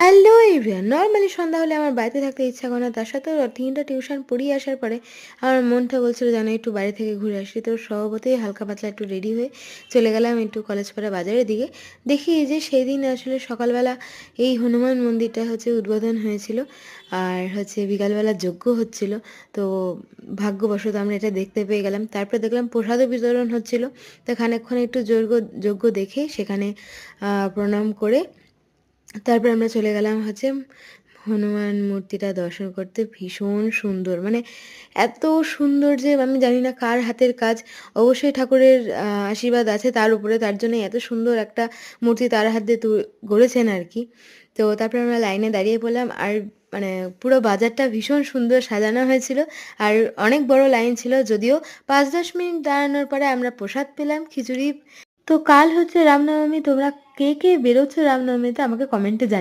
Hello everyone. Normally সন্ধ্যা হলে আমার বাড়িতে থাকতে ইচ্ছা করে না। তার সাথেও ৩টা টিউশন পড়িয়ে আসার পরে আমার মনটা বলছিল যেন একটু বাড়ি থেকে ঘুরে আসি। তো স্বভাবতই হালকা পাতলা একটু রেডি হয়ে চলে গেলাম একটু কলেজপাড়া বাজারের দিকে। দেখি যে সেদিন আসলে সকালবেলা এই হনুমান মন্দিরটা উদ্বোধন হয়েছিল। আর বিকালবেলা যজ্ঞ হচ্ছিল। তো ভাগ্যবশত আমরা এটা দেখতে পেয়ে গেলাম। তারপরে দেখলাম প্রসাদও বিতরণ হচ্ছিল। তো খানিকক্ষণ একটু যজ্ঞ দেখে সেখানে প্রণাম করে তারপর আমরা চলে গেলাম হনুমান মূর্তিটা দর্শন করতে। ভীষণ সুন্দর, মানে এত সুন্দর যে আমি জানি না কার হাতের কাজ। অবশ্যই ঠাকুরের আশীর্বাদ আছে তার উপরে, তার জন্য এত সুন্দর একটা মূর্তি তার হাত দিয়ে গড়েছেন আর কি। তো তারপরে আমরা লাইনে দাঁড়িয়ে পড়লাম। আর মানে পুরো বাজারটা ভীষণ সুন্দর সাজানো হয়েছিল। আর অনেক বড় লাইন ছিল, যদিও ৫-১০ মিনিট দাঁড়ানোর পরে আমরা প্রসাদ পেলাম, খিচুড়ি। তো কাল রামনবমী। তোমরা কে কে বেরোচ্ছ রামনবমীতে আমাকে কমেন্টে জানিও।